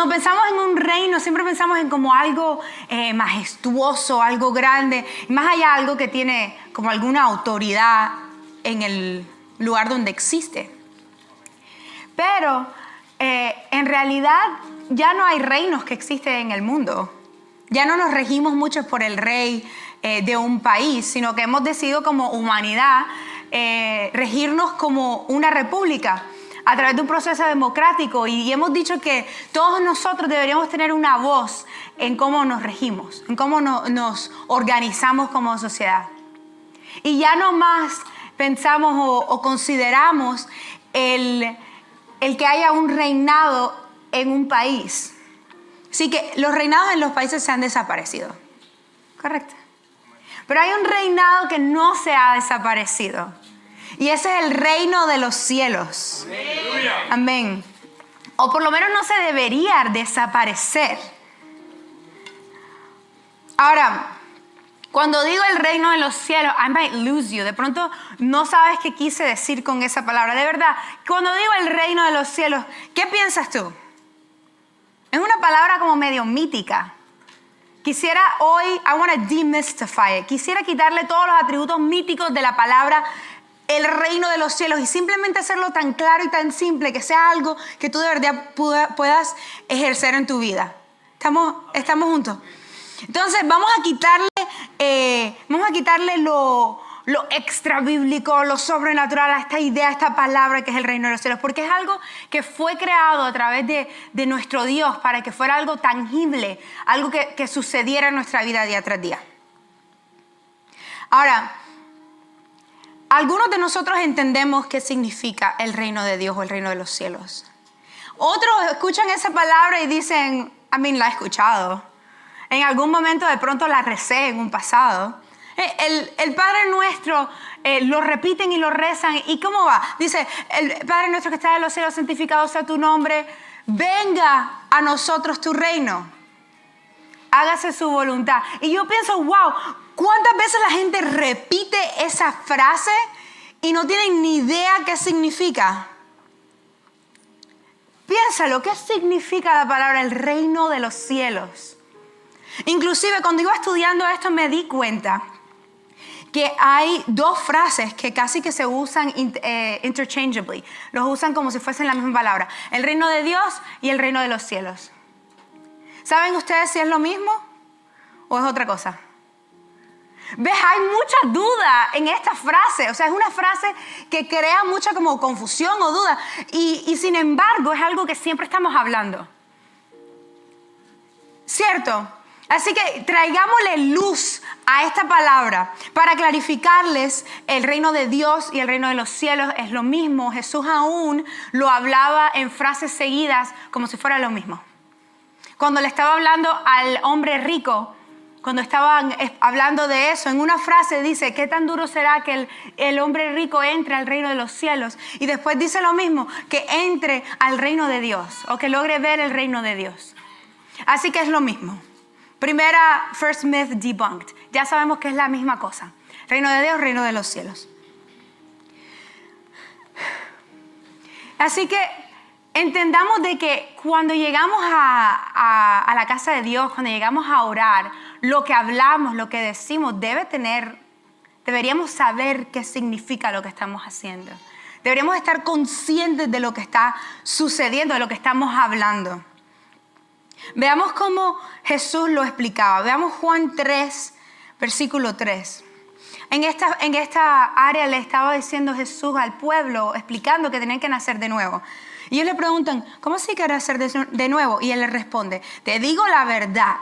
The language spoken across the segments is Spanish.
Cuando pensamos en un reino, siempre pensamos en como algo majestuoso, algo grande, más allá algo que tiene como alguna autoridad en el lugar donde existe. Pero en realidad ya no hay reinos que existen en el mundo. Ya no nos regimos mucho por el rey de un país, sino que hemos decidido como humanidad regirnos como una república a través de un proceso democrático, y hemos dicho que todos nosotros deberíamos tener una voz en cómo nos regimos, en cómo nos organizamos como sociedad. Y ya no más pensamos o consideramos el que haya un reinado en un país. Así que los reinados en los países se han desaparecido. Correcto. Pero hay un reinado que no se ha desaparecido. Y ese es el reino de los cielos. Amén. O por lo menos no se debería desaparecer. Ahora, cuando digo el reino de los cielos, I might lose you. De pronto no sabes qué quise decir con esa palabra. De verdad, cuando digo el reino de los cielos, ¿qué piensas tú? Es una palabra como medio mítica. Quisiera hoy, I want to demystify it. Quisiera quitarle todos los atributos míticos de la palabra el reino de los cielos y simplemente hacerlo tan claro y tan simple que sea algo que tú de verdad puedas ejercer en tu vida. ¿Estamos juntos? Entonces vamos a quitarle lo extra bíblico, lo sobrenatural a esta idea, a esta palabra que es el reino de los cielos, porque es algo que fue creado a través de nuestro Dios para que fuera algo tangible, algo que sucediera en nuestra vida día tras día. Ahora, algunos de nosotros entendemos qué significa el reino de Dios o el reino de los cielos. Otros escuchan esa palabra y dicen, la he escuchado. En algún momento de pronto la recé en un pasado. El Padre Nuestro lo repiten y lo rezan. ¿Y cómo va? Dice, el Padre Nuestro que está en los cielos, santificado sea tu nombre. Venga a nosotros tu reino. Hágase su voluntad. Y yo pienso, wow, ¿cuántas veces la gente repite esa frase y no tienen ni idea qué significa? Piénsalo, ¿qué significa la palabra el reino de los cielos? Inclusive cuando iba estudiando esto me di cuenta que hay dos frases que casi que se usan interchangeably. Los usan como si fuesen la misma palabra. El reino de Dios y el reino de los cielos. ¿Saben ustedes si es lo mismo o es otra cosa? ¿Ves? Hay mucha duda en esta frase. O sea, es una frase que crea mucha como confusión o duda. Y sin embargo, es algo que siempre estamos hablando. ¿Cierto? Así que traigámosle luz a esta palabra para clarificarles el reino de Dios y el reino de los cielos es lo mismo. Jesús aún lo hablaba en frases seguidas como si fuera lo mismo. Cuando le estaba hablando al hombre rico, cuando estaban hablando de eso, en una frase dice, ¿qué tan duro será que el hombre rico entre al reino de los cielos? Y después dice lo mismo, que entre al reino de Dios o que logre ver el reino de Dios. Así que es lo mismo. Primera first myth debunked. Ya sabemos que es la misma cosa. Reino de Dios, reino de los cielos. Así que entendamos de que cuando llegamos a la casa de Dios, cuando llegamos a orar, lo que hablamos, lo que decimos, deberíamos saber qué significa lo que estamos haciendo. Deberíamos estar conscientes de lo que está sucediendo, de lo que estamos hablando. Veamos cómo Jesús lo explicaba. Veamos Juan 3, versículo 3. En esta área le estaba diciendo Jesús al pueblo, explicando que tenían que nacer de nuevo. Y ellos le preguntan, ¿cómo así que nacer de nuevo? Y él les responde, te digo la verdad,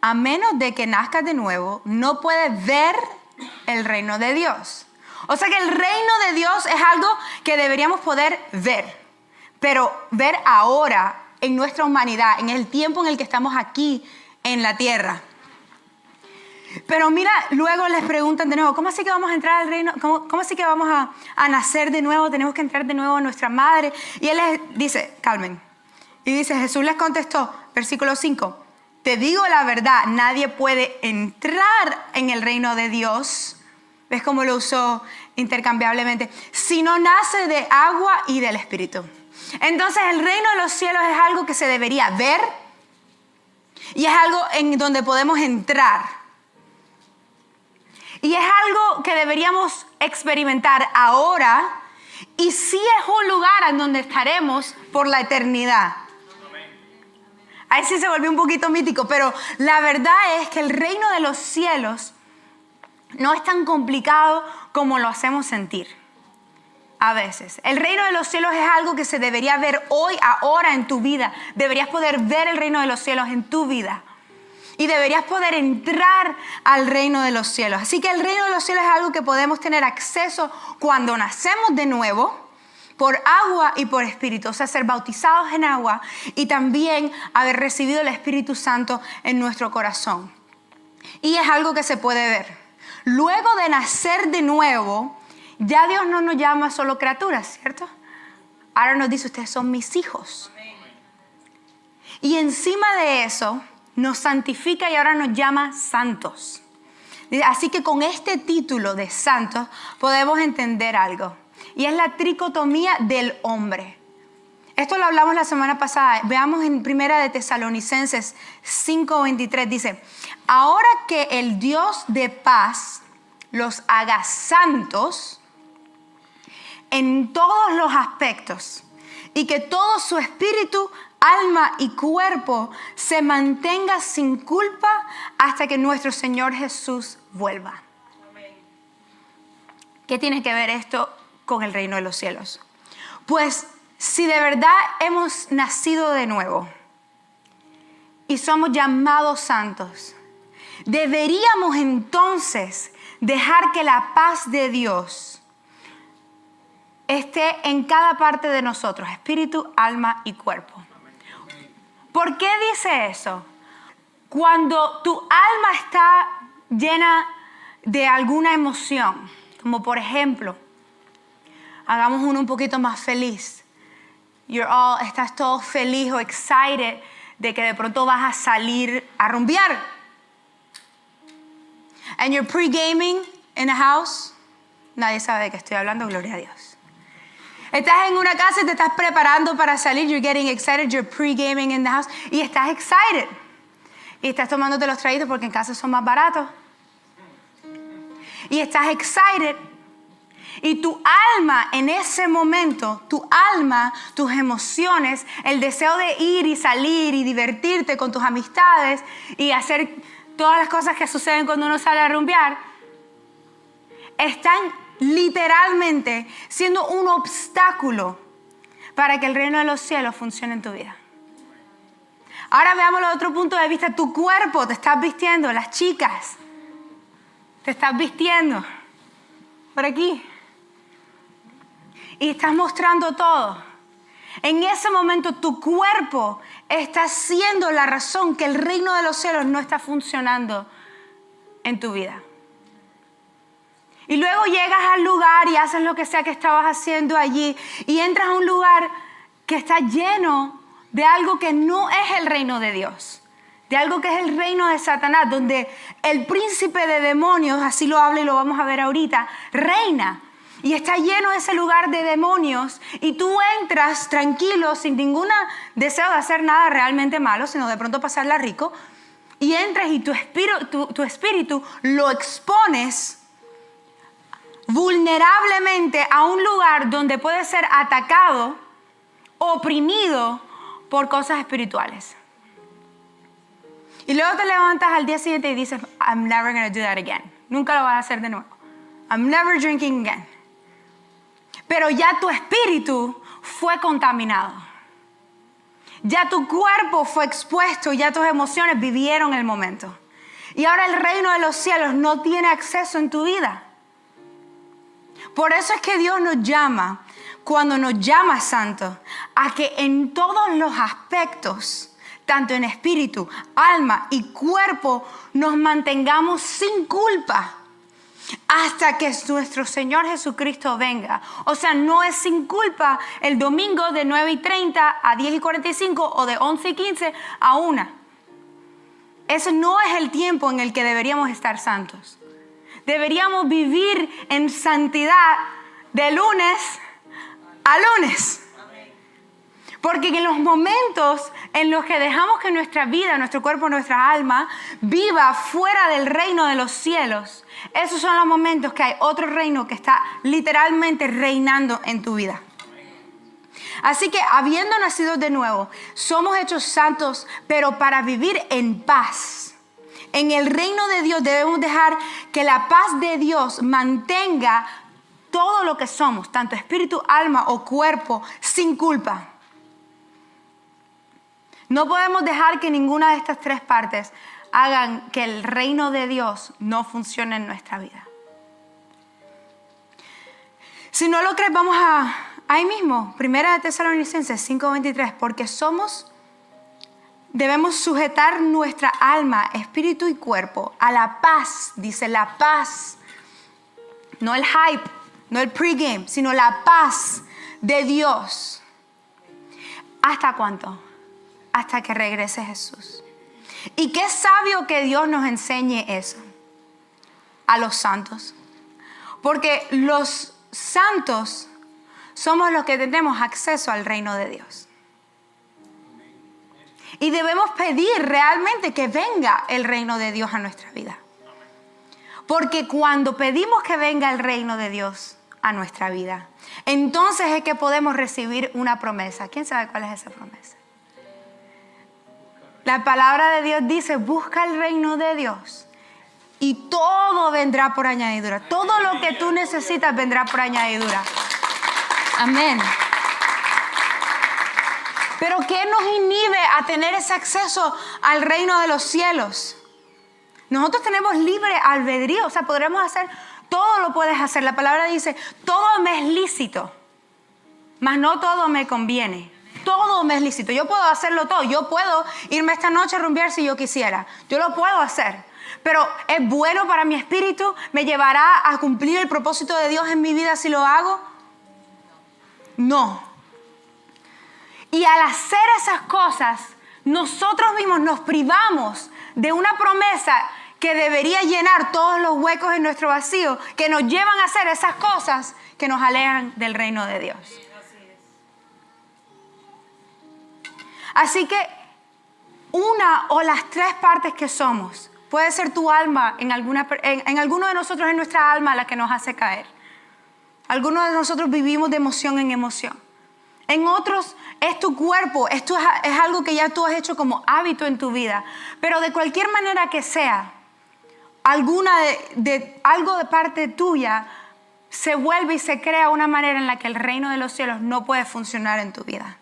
a menos de que nazcas de nuevo, no puedes ver el reino de Dios. O sea que el reino de Dios es algo que deberíamos poder ver, pero ver ahora en nuestra humanidad, en el tiempo en el que estamos aquí en la tierra. Pero mira, luego les preguntan de nuevo, ¿cómo así que vamos a entrar al reino? ¿Cómo así que vamos a nacer de nuevo? Tenemos que entrar de nuevo a nuestra madre. Y él les dice, calmen. Y dice, Jesús les contestó, versículo 5, te digo la verdad, nadie puede entrar en el reino de Dios. ¿Ves cómo lo usó intercambiablemente? Si no nace de agua y del Espíritu. Entonces el reino de los cielos es algo que se debería ver y es algo en donde podemos entrar. Y es algo que deberíamos experimentar ahora y sí es un lugar en donde estaremos por la eternidad. Ahí sí se volvió un poquito mítico, pero la verdad es que el reino de los cielos no es tan complicado como lo hacemos sentir a veces. El reino de los cielos es algo que se debería ver hoy, ahora en tu vida. Deberías poder ver el reino de los cielos en tu vida. Y deberías poder entrar al reino de los cielos. Así que el reino de los cielos es algo que podemos tener acceso cuando nacemos de nuevo, por agua y por espíritu. O sea, ser bautizados en agua y también haber recibido el Espíritu Santo en nuestro corazón. Y es algo que se puede ver. Luego de nacer de nuevo, ya Dios no nos llama solo criaturas, ¿cierto? Ahora nos dice, ustedes son mis hijos. Y encima de eso, nos santifica y ahora nos llama santos. Así que con este título de santos podemos entender algo. Y es la tricotomía del hombre. Esto lo hablamos la semana pasada. Veamos en 1 de Tesalonicenses 5:23. Dice, ahora que el Dios de paz los haga santos en todos los aspectos y que todo su espíritu, alma y cuerpo se mantenga sin culpa hasta que nuestro Señor Jesús vuelva. ¿Qué tiene que ver esto con el reino de los cielos? Pues si de verdad hemos nacido de nuevo y somos llamados santos, deberíamos entonces dejar que la paz de Dios esté en cada parte de nosotros, espíritu, alma y cuerpo. ¿Por qué dice eso? Cuando tu alma está llena de alguna emoción, como por ejemplo, hagamos uno un poquito más feliz. Estás todo feliz o excited de que de pronto vas a salir a rumbear. And you're pre-gaming in a house. Nadie sabe de qué estoy hablando, gloria a Dios. Estás en una casa y te estás preparando para salir. You're getting excited. You're pre-gaming in the house. Y estás excited. Y estás tomándote los traguitos porque en casa son más baratos. Y estás excited. Y tu alma en ese momento, tu alma, tus emociones, el deseo de ir y salir y divertirte con tus amistades y hacer todas las cosas que suceden cuando uno sale a rumbear, están literalmente siendo un obstáculo para que el reino de los cielos funcione en tu vida. Ahora veámoslo de otro punto de vista. Tu cuerpo, te estás vistiendo, las chicas, te estás vistiendo por aquí y estás mostrando todo. En ese momento tu cuerpo está siendo la razón que el reino de los cielos no está funcionando en tu vida. Y luego llegas al lugar y haces lo que sea que estabas haciendo allí y entras a un lugar que está lleno de algo que no es el reino de Dios, de algo que es el reino de Satanás, donde el príncipe de demonios, así lo habla y lo vamos a ver ahorita, reina. Y está lleno ese lugar de demonios y tú entras tranquilo, sin ningún deseo de hacer nada realmente malo, sino de pronto pasarla rico, y entras y tu espíritu lo expones vulnerablemente a un lugar donde puede ser atacado, oprimido por cosas espirituales. Y luego te levantas al día siguiente y dices, I'm never going to do that again. Nunca lo vas a hacer de nuevo. I'm never drinking again. Pero ya tu espíritu fue contaminado. Ya tu cuerpo fue expuesto, ya tus emociones vivieron el momento. Y ahora el reino de los cielos no tiene acceso en tu vida. Por eso es que Dios nos llama, cuando nos llama santos, a que en todos los aspectos, tanto en espíritu, alma y cuerpo, nos mantengamos sin culpa hasta que nuestro Señor Jesucristo venga. O sea, no es sin culpa el domingo de 9:30 a 10:45 o de 11:15 a 1. Ese no es el tiempo en el que deberíamos estar santos. Deberíamos vivir en santidad de lunes a lunes. Porque en los momentos en los que dejamos que nuestra vida, nuestro cuerpo, nuestra alma viva fuera del reino de los cielos, esos son los momentos que hay otro reino que está literalmente reinando en tu vida. Así que habiendo nacido de nuevo, somos hechos santos, pero para vivir en paz. En el reino de Dios debemos dejar que la paz de Dios mantenga todo lo que somos, tanto espíritu, alma o cuerpo, sin culpa. No podemos dejar que ninguna de estas tres partes hagan que el reino de Dios no funcione en nuestra vida. Si no lo crees, vamos ahí mismo, 1 Tesalonicenses 5:23, porque debemos sujetar nuestra alma, espíritu y cuerpo a la paz, dice la paz, no el hype, no el pregame, sino la paz de Dios. ¿Hasta cuánto? Hasta que regrese Jesús. Y qué sabio que Dios nos enseñe eso a los santos. Porque los santos somos los que tenemos acceso al reino de Dios. Y debemos pedir realmente que venga el reino de Dios a nuestra vida. Porque cuando pedimos que venga el reino de Dios a nuestra vida, entonces es que podemos recibir una promesa. ¿Quién sabe cuál es esa promesa? La palabra de Dios dice, busca el reino de Dios y todo vendrá por añadidura. Todo lo que tú necesitas vendrá por añadidura. Amén. Pero ¿qué nos inhibe a tener ese acceso al reino de los cielos? Nosotros tenemos libre albedrío, o sea, podremos hacer, todo lo puedes hacer. La palabra dice, todo me es lícito, mas no todo me conviene. Todo me es lícito. Yo puedo hacerlo todo. Yo puedo irme esta noche a rumbear si yo quisiera. Yo lo puedo hacer. Pero ¿es bueno para mi espíritu? ¿Me llevará a cumplir el propósito de Dios en mi vida si lo hago? No. Y al hacer esas cosas, nosotros mismos nos privamos de una promesa que debería llenar todos los huecos en nuestro vacío, que nos llevan a hacer esas cosas que nos alejan del reino de Dios. Así que una o las tres partes que somos, puede ser tu alma, en alguno de nosotros es nuestra alma la que nos hace caer. Algunos de nosotros vivimos de emoción en emoción. En otros es tu cuerpo, esto es algo que ya tú has hecho como hábito en tu vida. Pero de cualquier manera que sea, algo de parte tuya se vuelve y se crea una manera en la que el reino de los cielos no puede funcionar en tu vida.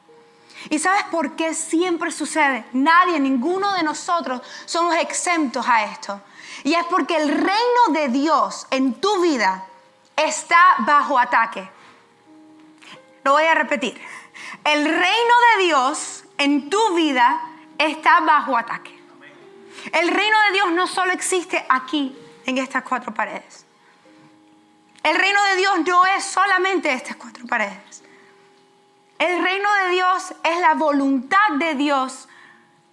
¿Y sabes por qué siempre sucede? Ninguno de nosotros somos exentos a esto. Y es porque el reino de Dios en tu vida está bajo ataque. Lo voy a repetir. El reino de Dios en tu vida está bajo ataque. El reino de Dios no solo existe aquí, en estas cuatro paredes. El reino de Dios no es solamente estas cuatro paredes. El reino de Dios es la voluntad de Dios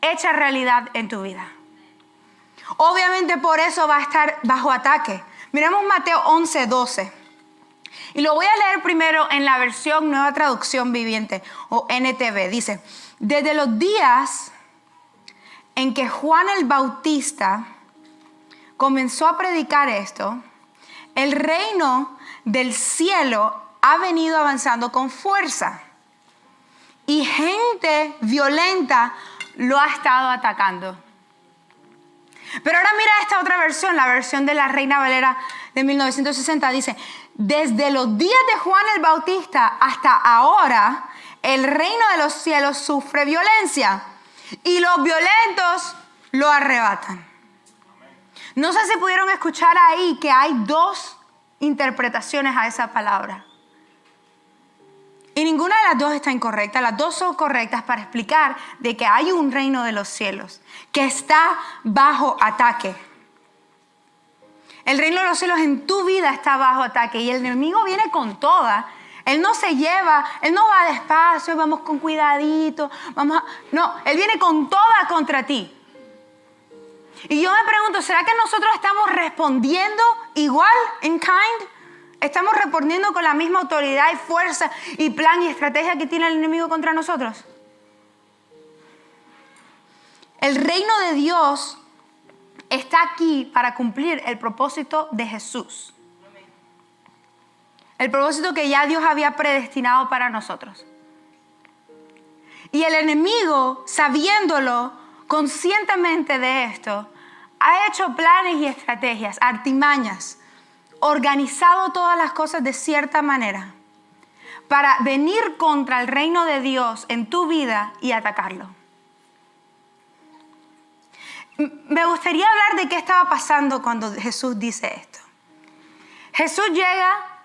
hecha realidad en tu vida. Obviamente por eso va a estar bajo ataque. Miremos Mateo 11:12. Y lo voy a leer primero en la versión Nueva Traducción Viviente o NTV. Dice, desde los días en que Juan el Bautista comenzó a predicar esto, el reino del cielo ha venido avanzando con fuerza. Y gente violenta lo ha estado atacando. Pero ahora mira esta otra versión, la versión de la Reina Valera de 1960. Dice, desde los días de Juan el Bautista hasta ahora, el reino de los cielos sufre violencia y los violentos lo arrebatan. No sé si pudieron escuchar ahí que hay dos interpretaciones a esa palabra. Y ninguna de las dos está incorrecta. Las dos son correctas para explicar de que hay un reino de los cielos que está bajo ataque. El reino de los cielos en tu vida está bajo ataque y el enemigo viene con toda. Él no se lleva, él no va despacio, vamos con cuidadito, no, él viene con toda contra ti. Y yo me pregunto, ¿será que nosotros estamos respondiendo igual, in kind? ¿Estamos respondiendo con la misma autoridad y fuerza y plan y estrategia que tiene el enemigo contra nosotros? El reino de Dios está aquí para cumplir el propósito de Jesús. El propósito que ya Dios había predestinado para nosotros. Y el enemigo, sabiéndolo conscientemente de esto, ha hecho planes y estrategias, artimañas, organizado todas las cosas de cierta manera para venir contra el reino de Dios en tu vida y atacarlo. Me gustaría hablar de qué estaba pasando cuando Jesús dice esto. Jesús llega,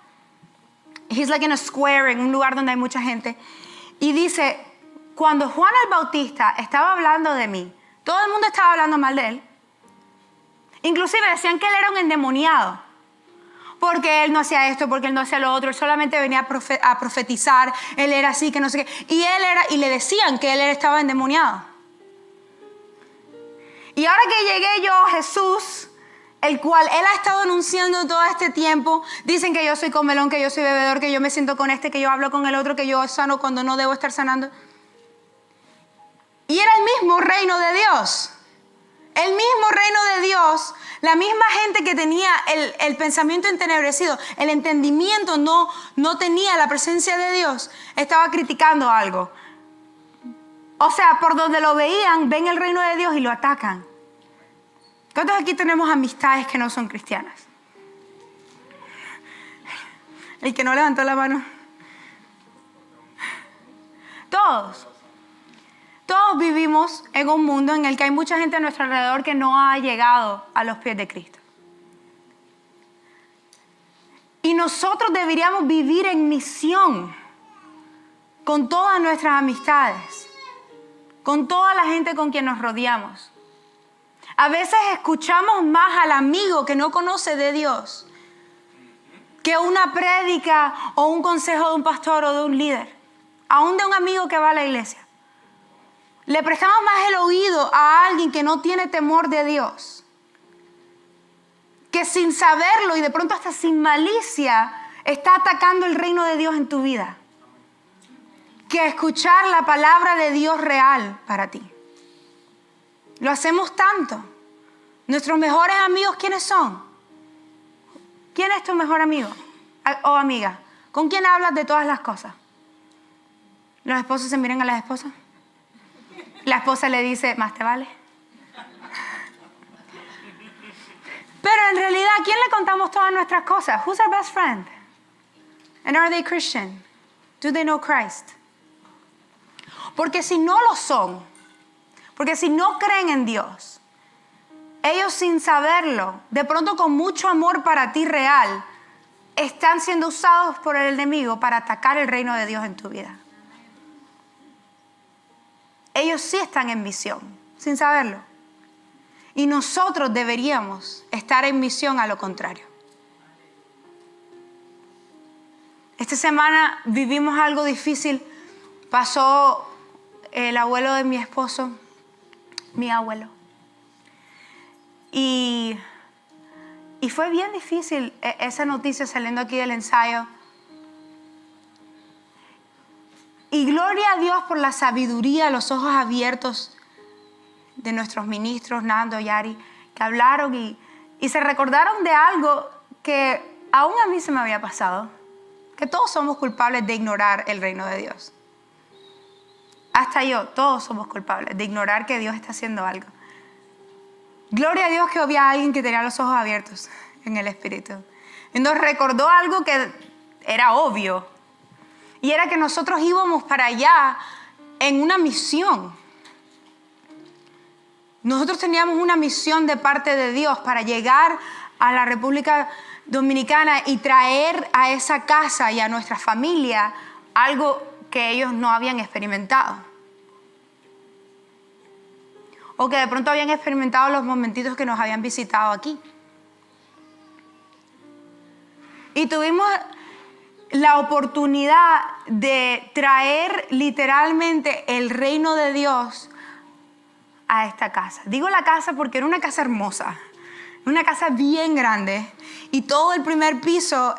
he's like in a square, en un lugar donde hay mucha gente, y dice, cuando Juan el Bautista estaba hablando de mí, todo el mundo estaba hablando mal de él. Inclusive decían que él era un endemoniado, porque él no hacía esto, porque él no hacía lo otro, él solamente venía a profetizar, él era así, que no sé qué, y le decían que él estaba endemoniado. Y ahora que llegué yo, Jesús, el cual él ha estado anunciando todo este tiempo, dicen que yo soy comelón, que yo soy bebedor, que yo me siento con este, que yo hablo con el otro, que yo sano cuando no debo estar sanando. Y era el mismo reino de Dios. El mismo reino de Dios, la misma gente que tenía el pensamiento entenebrecido, el entendimiento no tenía la presencia de Dios, estaba criticando algo. O sea, por donde lo veían, ven el reino de Dios y lo atacan. ¿Cuántos aquí tenemos amistades que no son cristianas? El que no levantó la mano. Todos. Todos vivimos en un mundo en el que hay mucha gente a nuestro alrededor que no ha llegado a los pies de Cristo. Y nosotros deberíamos vivir en misión con todas nuestras amistades, con toda la gente con quien nos rodeamos. A veces escuchamos más al amigo que no conoce de Dios que una prédica o un consejo de un pastor o de un líder, aún de un amigo que va a la iglesia. Le prestamos más el oído a alguien que no tiene temor de Dios, que sin saberlo y de pronto hasta sin malicia está atacando el reino de Dios en tu vida, que escuchar la palabra de Dios real para ti. Lo hacemos tanto. Nuestros mejores amigos, ¿quiénes son? ¿Quién es tu mejor amigo o amiga? ¿Con quién hablas de todas las cosas? ¿Los esposos se miran a las esposas? La esposa le dice, más te vale. Pero en realidad, ¿a quién le contamos todas nuestras cosas? Who's our best friend? And are they Christian? Do they know Christ? Porque si no lo son, porque si no creen en Dios, ellos sin saberlo, de pronto con mucho amor para ti real, están siendo usados por el enemigo para atacar el reino de Dios en tu vida. Ellos sí están en misión, sin saberlo. Y nosotros deberíamos estar en misión a lo contrario. Esta semana vivimos algo difícil. Pasó el abuelo de mi esposo, mi abuelo. Y fue bien difícil esa noticia saliendo aquí del ensayo. Y gloria a Dios por la sabiduría, los ojos abiertos de nuestros ministros, Nando, Yari, que hablaron y se recordaron de algo que aún a mí se me había pasado, que todos somos culpables de ignorar el reino de Dios. Hasta yo, todos somos culpables de ignorar que Dios está haciendo algo. Gloria a Dios que había alguien que tenía los ojos abiertos en el Espíritu. Y nos recordó algo que era obvio. Y era que nosotros íbamos para allá en una misión. Nosotros teníamos una misión de parte de Dios para llegar a la República Dominicana y traer a esa casa y a nuestra familia algo que ellos no habían experimentado. O que de pronto habían experimentado los momentitos que nos habían visitado aquí. Y tuvimos la oportunidad de traer literalmente el reino de Dios a esta casa. Digo la casa porque era una casa hermosa, una casa bien grande y todo el primer piso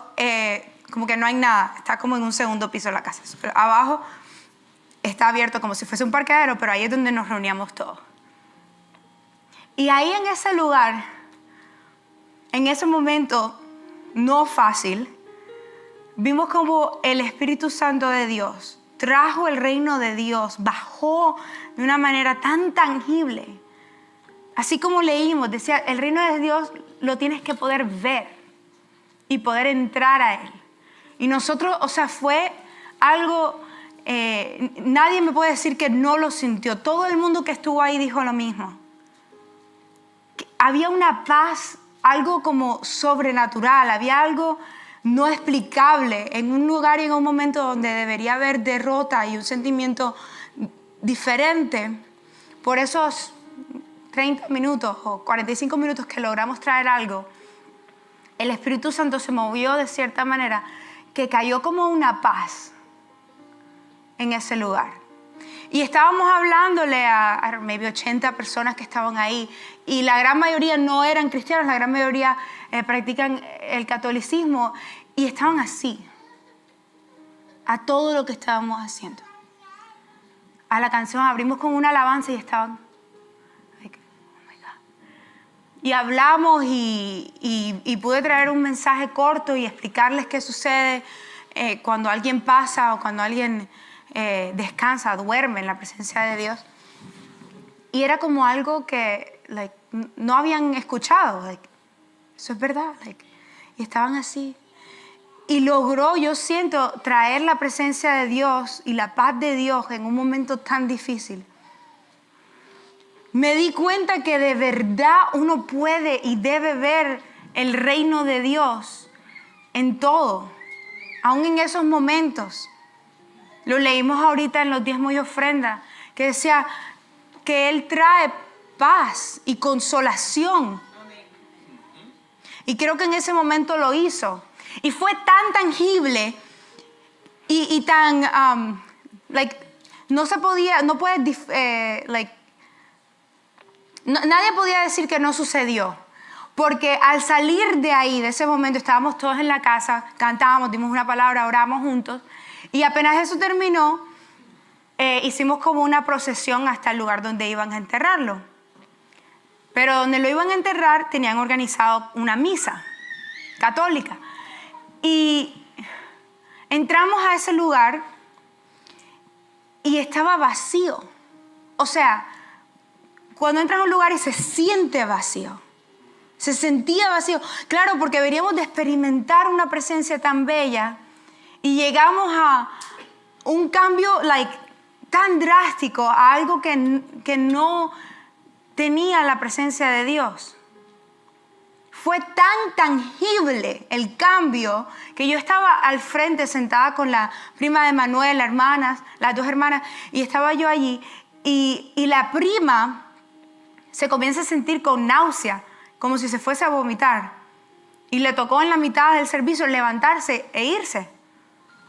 como que no hay nada, está como en un segundo piso la casa. Pero abajo está abierto como si fuese un parqueadero, pero ahí es donde nos reuníamos todos. Y ahí en ese lugar, en ese momento no fácil, vimos como el Espíritu Santo de Dios trajo el reino de Dios, bajó de una manera tan tangible. Así como leímos, decía, el reino de Dios lo tienes que poder ver y poder entrar a él. Y nosotros, o sea, fue algo, nadie me puede decir que no lo sintió. Todo el mundo que estuvo ahí dijo lo mismo. Había una paz, algo como sobrenatural, había algo no explicable en un lugar y en un momento donde debería haber derrota y un sentimiento diferente. Por esos 30 minutos o 45 minutos que logramos traer algo, el Espíritu Santo se movió de cierta manera que cayó como una paz en ese lugar. Y estábamos hablándole a maybe 80 personas que estaban ahí, y la gran mayoría no eran cristianos, la gran mayoría practican el catolicismo, y estaban así a todo lo que estábamos haciendo. A la canción abrimos con una alabanza y estaban like, oh my God. Y hablamos y pude traer un mensaje corto y explicarles qué sucede cuando alguien pasa o cuando alguien descansa, duerme en la presencia de Dios. Y era como algo que like, no habían escuchado. Like, eso es verdad. Like, y estaban así. Y logró, yo siento, traer la presencia de Dios y la paz de Dios en un momento tan difícil. Me di cuenta que de verdad uno puede y debe ver el reino de Dios en todo, aún en esos momentos. Lo leímos ahorita en los diezmos y ofrendas, que decía que Él trae paz y consolación. Y creo que en ese momento lo hizo. Y fue tan tangible y tan, like, no se podía, no puedes, like, no, nadie podía decir que no sucedió. Porque al salir de ahí, de ese momento, estábamos todos en la casa, cantábamos, dimos una palabra, oramos juntos. Y apenas eso terminó, hicimos como una procesión hasta el lugar donde iban a enterrarlo. Pero donde lo iban a enterrar tenían organizado una misa católica. Y entramos a ese lugar y estaba vacío. O sea, cuando entras a un lugar y se siente vacío, se sentía vacío. Claro, porque deberíamos de experimentar una presencia tan bella y llegamos a un cambio like, tan drástico, a algo que no tenía la presencia de Dios. Fue tan tangible el cambio que yo estaba al frente sentada con la prima de Manuel, las dos hermanas, y estaba yo allí y la prima se comienza a sentir con náusea, como si se fuese a vomitar. Y le tocó en la mitad del servicio levantarse e irse,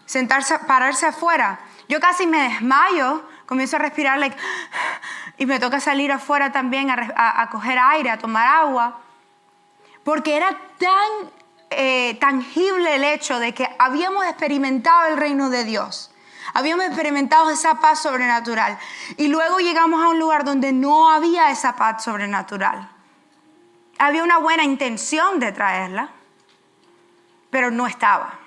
sentarse, pararse afuera. Yo casi me desmayo, comienzo a respirar like, y me toca salir afuera también a coger aire, a tomar agua. Porque era tan tangible el hecho de que habíamos experimentado el reino de Dios. Habíamos experimentado esa paz sobrenatural. Y luego llegamos a un lugar donde no había esa paz sobrenatural. Había una buena intención de traerla, pero no estaba.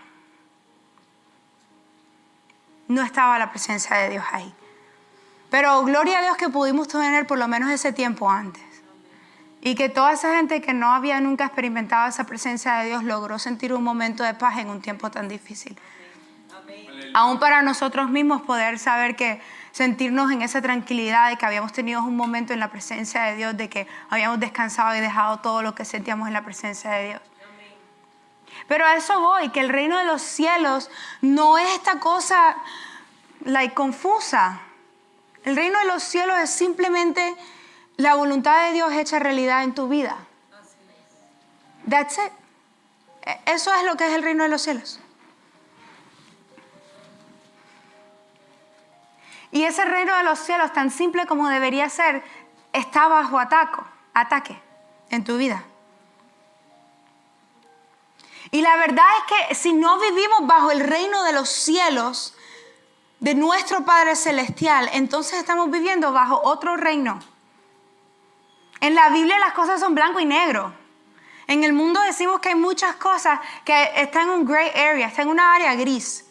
No estaba la presencia de Dios ahí. Pero gloria a Dios que pudimos tener por lo menos ese tiempo antes. Y que toda esa gente que no había nunca experimentado esa presencia de Dios logró sentir un momento de paz en un tiempo tan difícil. Amén. Aún para nosotros mismos poder saber que sentirnos en esa tranquilidad de que habíamos tenido un momento en la presencia de Dios, de que habíamos descansado y dejado todo lo que sentíamos en la presencia de Dios. Amén. Pero a eso voy, que el reino de los cielos no es esta cosa like, confusa. El reino de los cielos es simplemente la voluntad de Dios hecha realidad en tu vida. That's it. Eso es lo que es el reino de los cielos. Y ese reino de los cielos, tan simple como debería ser, está bajo ataque en tu vida. Y la verdad es que si no vivimos bajo el reino de los cielos de nuestro Padre Celestial, entonces estamos viviendo bajo otro reino. En la Biblia las cosas son blanco y negro. En el mundo decimos que hay muchas cosas que están en un gray area, están en una área gris.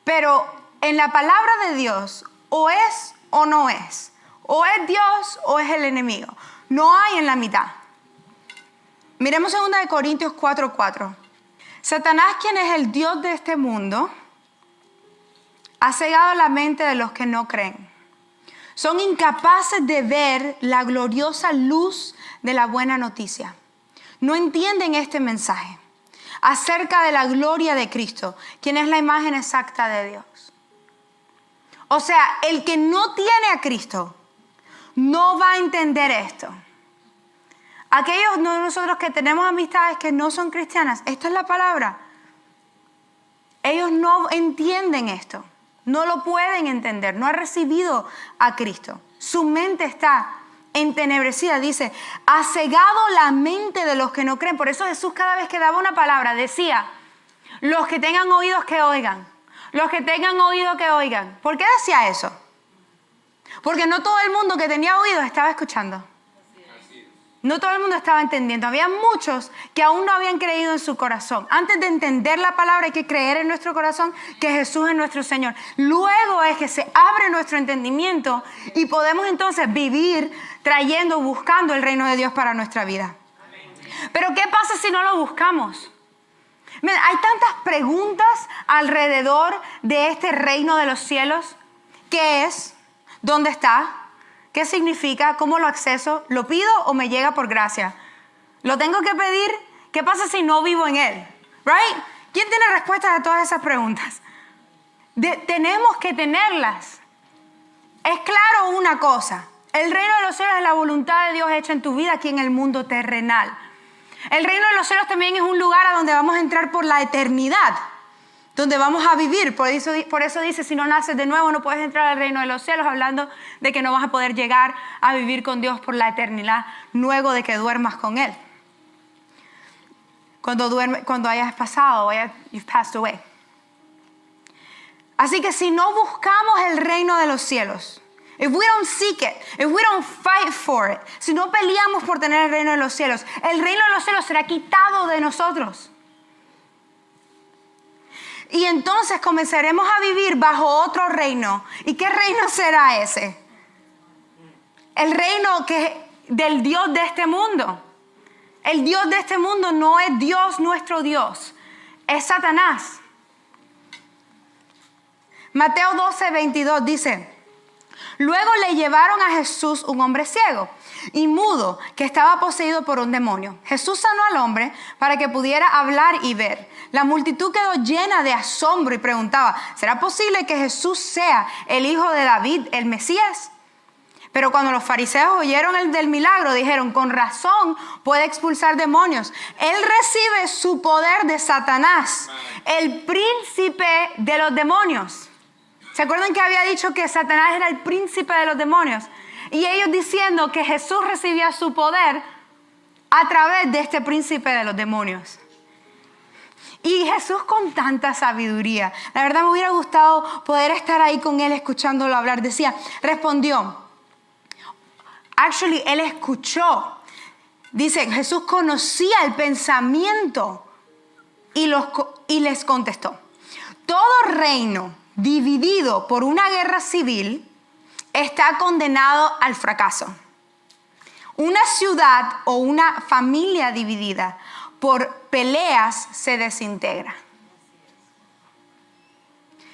Pero en la palabra de Dios, o es o no es. O es Dios o es el enemigo. No hay en la mitad. Miremos 2 Corintios 4:4. Satanás, quien es el Dios de este mundo, ha cegado la mente de los que no creen. Son incapaces de ver la gloriosa luz de la buena noticia. No entienden este mensaje acerca de la gloria de Cristo, quien es la imagen exacta de Dios. O sea, el que no tiene a Cristo no va a entender esto. Aquellos de nosotros que tenemos amistades que no son cristianas, esta es la palabra. Ellos no entienden esto, no lo pueden entender, no han recibido a Cristo. Su mente está entenebrecida, dice, ha cegado la mente de los que no creen. Por eso Jesús cada vez que daba una palabra decía, los que tengan oídos que oigan, los que tengan oído que oigan. ¿Por qué decía eso? Porque no todo el mundo que tenía oídos estaba escuchando. No todo el mundo estaba entendiendo. Había muchos que aún no habían creído en su corazón. Antes de entender la palabra hay que creer en nuestro corazón que Jesús es nuestro Señor. Luego es que se abre nuestro entendimiento y podemos entonces vivir trayendo, buscando el reino de Dios para nuestra vida. Pero ¿qué pasa si no lo buscamos? Hay tantas preguntas alrededor de este reino de los cielos. ¿Qué es? ¿Dónde está? ¿Qué significa? ¿Cómo lo acceso? ¿Lo pido o me llega por gracia? ¿Lo tengo que pedir? ¿Qué pasa si no vivo en él? Right? ¿Quién tiene respuestas a todas esas preguntas? Tenemos que tenerlas. Es claro una cosa. El reino de los cielos es la voluntad de Dios hecha en tu vida aquí en el mundo terrenal. El reino de los cielos también es un lugar a donde vamos a entrar por la eternidad, donde vamos a vivir. Por eso dice, si no naces de nuevo no puedes entrar al reino de los cielos, hablando de que no vas a poder llegar a vivir con Dios por la eternidad luego de que duermas con Él. Cuando hayas pasado, you've passed away. Así que si no buscamos el reino de los cielos, if we don't seek it, if we don't fight for it, si no peleamos por tener el reino de los cielos, el reino de los cielos será quitado de nosotros. Y entonces comenzaremos a vivir bajo otro reino. ¿Y qué reino será ese? El reino del Dios de este mundo. El Dios de este mundo no es Dios, nuestro Dios. Es Satanás. Mateo 12:22 dice, luego le llevaron a Jesús un hombre ciego y mudo que estaba poseído por un demonio. Jesús sanó al hombre para que pudiera hablar y ver. La multitud quedó llena de asombro y preguntaba, ¿será posible que Jesús sea el hijo de David, el Mesías? Pero cuando los fariseos oyeron del milagro, dijeron, con razón puede expulsar demonios. Él recibe su poder de Satanás, el príncipe de los demonios. ¿Se acuerdan que había dicho que Satanás era el príncipe de los demonios? Y ellos diciendo que Jesús recibía su poder a través de este príncipe de los demonios. Y Jesús con tanta sabiduría. La verdad me hubiera gustado poder estar ahí con él escuchándolo hablar. Respondió. Él escuchó. Dice, Jesús conocía el pensamiento y les contestó. Todo reino dividido por una guerra civil está condenado al fracaso. Una ciudad o una familia dividida por peleas se desintegra.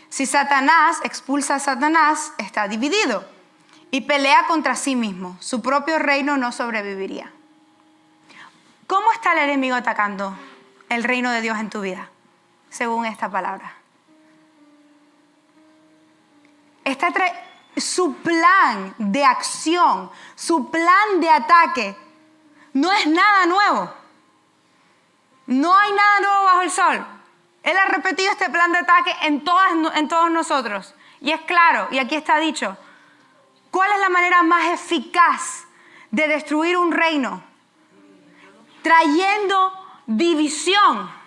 Si Satanás expulsa a Satanás, está dividido y pelea contra sí mismo. Su propio reino no sobreviviría. ¿Cómo está el enemigo atacando el reino de Dios en tu vida? Según esta palabra. Su plan de acción, su plan de ataque, no es nada nuevo. No hay nada nuevo bajo el sol. Él ha repetido este plan de ataque en todos nosotros. Y es claro, y aquí está dicho, ¿cuál es la manera más eficaz de destruir un reino? Trayendo división.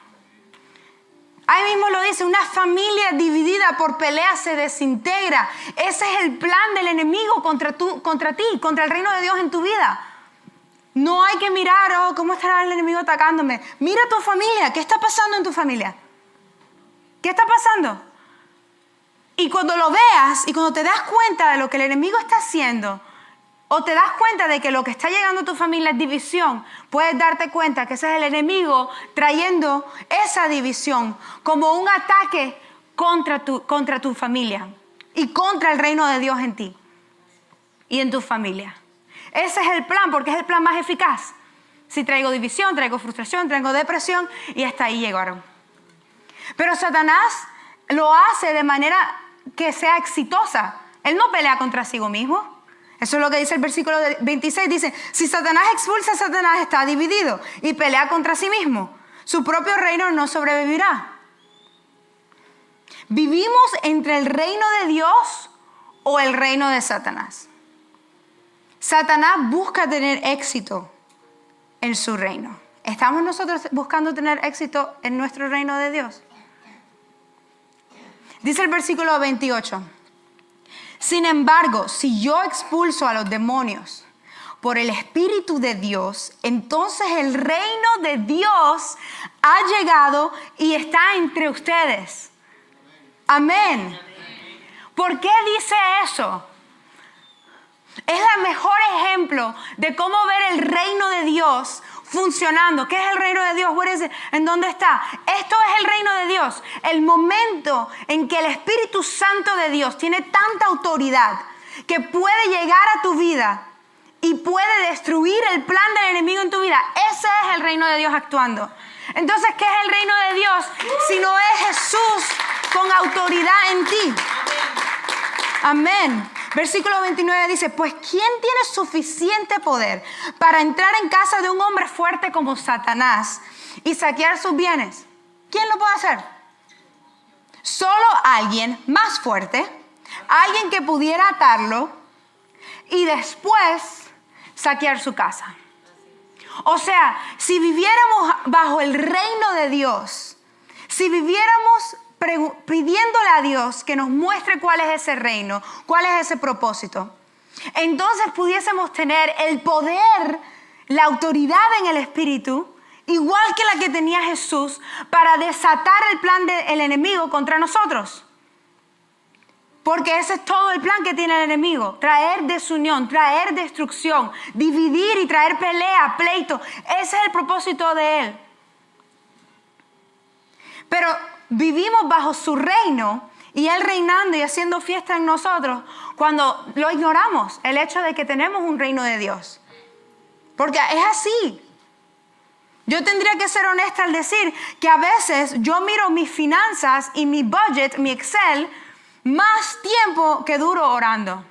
Ahí mismo lo dice, una familia dividida por peleas se desintegra. Ese es el plan del enemigo contra ti, contra el reino de Dios en tu vida. No hay que mirar, oh, ¿cómo estará el enemigo atacándome? Mira tu familia, ¿qué está pasando en tu familia? ¿Qué está pasando? Y cuando lo veas y cuando te das cuenta de lo que el enemigo está haciendo, o te das cuenta de que lo que está llegando a tu familia es división, puedes darte cuenta que ese es el enemigo trayendo esa división como un ataque contra tu familia y contra el reino de Dios en ti y en tu familia. Ese es el plan, porque es el plan más eficaz. Si traigo división, traigo frustración, traigo depresión, y hasta ahí llegaron. Pero Satanás lo hace de manera que sea exitosa. Él no pelea contra sí mismo. Eso es lo que dice el versículo 26. Dice, si Satanás expulsa a Satanás, está dividido y pelea contra sí mismo. Su propio reino no sobrevivirá. ¿Vivimos entre el reino de Dios o el reino de Satanás? Satanás busca tener éxito en su reino. ¿Estamos nosotros buscando tener éxito en nuestro reino de Dios? Dice el versículo 28. Sin embargo, si yo expulso a los demonios por el Espíritu de Dios, entonces el reino de Dios ha llegado y está entre ustedes. Amén. ¿Por qué dice eso? Es el mejor ejemplo de cómo ver el reino de Dios funcionando. ¿Qué es el reino de Dios? ¿En dónde está? Esto es el reino de Dios. El momento en que el Espíritu Santo de Dios tiene tanta autoridad que puede llegar a tu vida y puede destruir el plan del enemigo en tu vida. Ese es el reino de Dios actuando. Entonces, ¿qué es el reino de Dios si no es Jesús con autoridad en ti? Amén. Versículo 29 dice, pues ¿quién tiene suficiente poder para entrar en casa de un hombre fuerte como Satanás y saquear sus bienes? ¿Quién lo puede hacer? Solo alguien más fuerte, alguien que pudiera atarlo y después saquear su casa. O sea, si viviéramos bajo el reino de Dios, si viviéramos pidiéndole a Dios que nos muestre cuál es ese reino, cuál es ese propósito, entonces pudiésemos tener el poder, la autoridad en el Espíritu, igual que la que tenía Jesús, para desatar el plan del enemigo contra nosotros. Porque ese es todo el plan que tiene el enemigo: traer desunión, traer destrucción, dividir y traer pelea, pleito. Ese es el propósito de él. Pero vivimos bajo su reino y él reinando y haciendo fiesta en nosotros cuando lo ignoramos, el hecho de que tenemos un reino de Dios. Porque es así. Yo tendría que ser honesta al decir que a veces yo miro mis finanzas y mi budget, mi Excel, más tiempo que duro orando.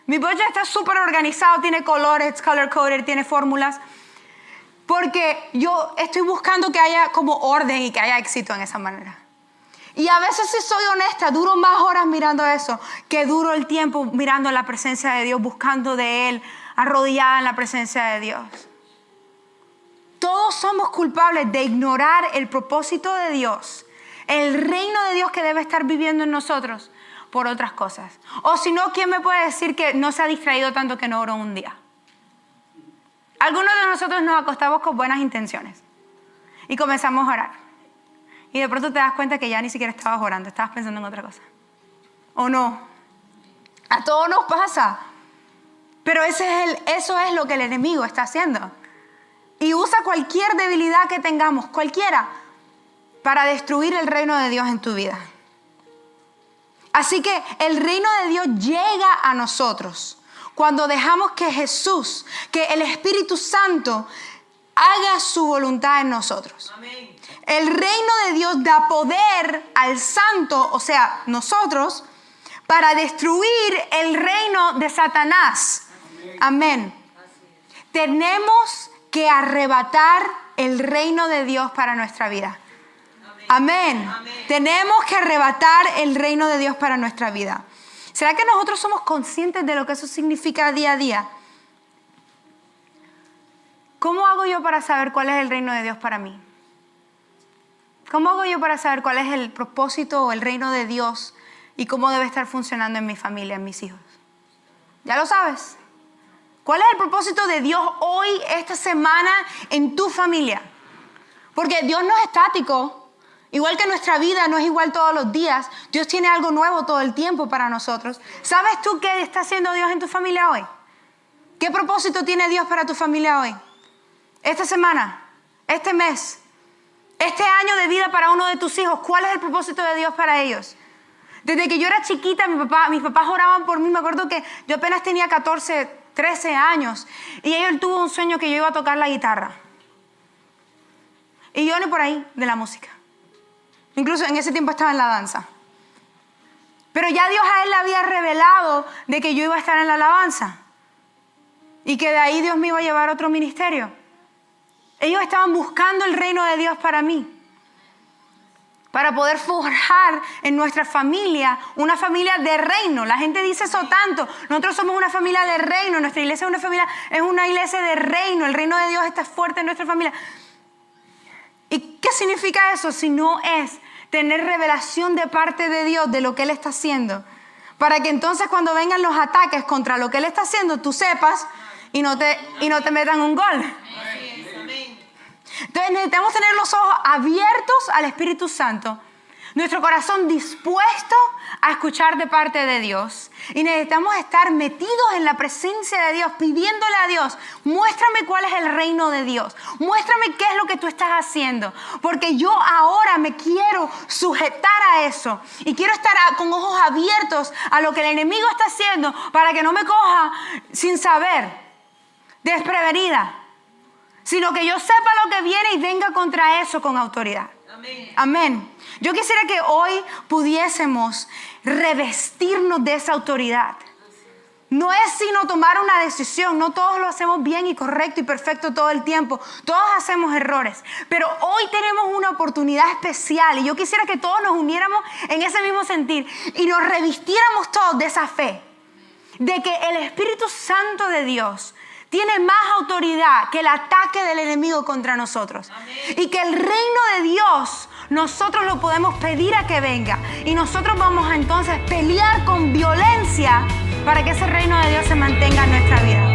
Mi budget está súper organizado, tiene colores, color coded, tiene fórmulas. Porque yo estoy buscando que haya como orden y que haya éxito en esa manera. Y a veces, si soy honesta, duro más horas mirando eso que duro el tiempo mirando la presencia de Dios, buscando de Él, arrodillada en la presencia de Dios. Todos somos culpables de ignorar el propósito de Dios, el reino de Dios que debe estar viviendo en nosotros por otras cosas. O si no, ¿quién me puede decir que no se ha distraído tanto que no oró un día? Algunos de nosotros nos acostamos con buenas intenciones y comenzamos a orar. Y de pronto te das cuenta que ya ni siquiera estabas orando, estabas pensando en otra cosa. ¿O no? A todos nos pasa. Pero eso es lo que el enemigo está haciendo. Y usa cualquier debilidad que tengamos, cualquiera, para destruir el reino de Dios en tu vida. Así que el reino de Dios llega a nosotros cuando dejamos que Jesús, que el Espíritu Santo haga su voluntad en nosotros. Amén. El reino de Dios da poder al santo, o sea, nosotros, para destruir el reino de Satanás. Amén. Tenemos que arrebatar el reino de Dios para nuestra vida. Amén. Amén. Tenemos que arrebatar el reino de Dios para nuestra vida. ¿Será que nosotros somos conscientes de lo que eso significa día a día? ¿Cómo hago yo para saber cuál es el reino de Dios para mí? ¿Cómo hago yo para saber cuál es el propósito o el reino de Dios y cómo debe estar funcionando en mi familia, en mis hijos? ¿Ya lo sabes? ¿Cuál es el propósito de Dios hoy, esta semana, en tu familia? Porque Dios no es estático. Igual que nuestra vida no es igual todos los días. Dios tiene algo nuevo todo el tiempo para nosotros. ¿Sabes tú qué está haciendo Dios en tu familia hoy? ¿Qué propósito tiene Dios para tu familia hoy? Esta semana, este mes, este año de vida para uno de tus hijos. ¿Cuál es el propósito de Dios para ellos? Desde que yo era chiquita, mis papás oraban por mí. Me acuerdo que yo apenas tenía 14, 13 años. Y él tuvo un sueño que yo iba a tocar la guitarra. Y yo ni por ahí de la música. Incluso en ese tiempo estaba en la danza. Pero ya Dios a él le había revelado de que yo iba a estar en la alabanza. Y que de ahí Dios me iba a llevar a otro ministerio. Ellos estaban buscando el reino de Dios para mí. Para poder forjar en nuestra familia una familia de reino. La gente dice eso tanto. Nosotros somos una familia de reino. Nuestra iglesia es una iglesia de reino. El reino de Dios está fuerte en nuestra familia. ¿Y qué significa eso? Si no es tener revelación de parte de Dios de lo que Él está haciendo. Para que entonces cuando vengan los ataques contra lo que Él está haciendo, tú sepas y no te metan un gol. Entonces necesitamos tener los ojos abiertos al Espíritu Santo, nuestro corazón dispuesto a escuchar de parte de Dios. Y necesitamos estar metidos en la presencia de Dios, pidiéndole a Dios, muéstrame cuál es el reino de Dios, muéstrame qué es lo que tú estás haciendo, porque yo ahora me quiero sujetar a eso y quiero estar con ojos abiertos a lo que el enemigo está haciendo para que no me coja sin saber, desprevenida, sino que yo sepa lo que viene y venga contra eso con autoridad. Amén. Amén. Yo quisiera que hoy pudiésemos revestirnos de esa autoridad. No es sino tomar una decisión. No todos lo hacemos bien y correcto y perfecto todo el tiempo. Todos hacemos errores. Pero hoy tenemos una oportunidad especial y yo quisiera que todos nos uniéramos en ese mismo sentir y nos revistiéramos todos de esa fe. De que el Espíritu Santo de Dios tiene más autoridad que el ataque del enemigo contra nosotros. Amén. Y que el reino de Dios nosotros lo podemos pedir a que venga. Y nosotros vamos a entonces pelear con violencia para que ese reino de Dios se mantenga en nuestra vida.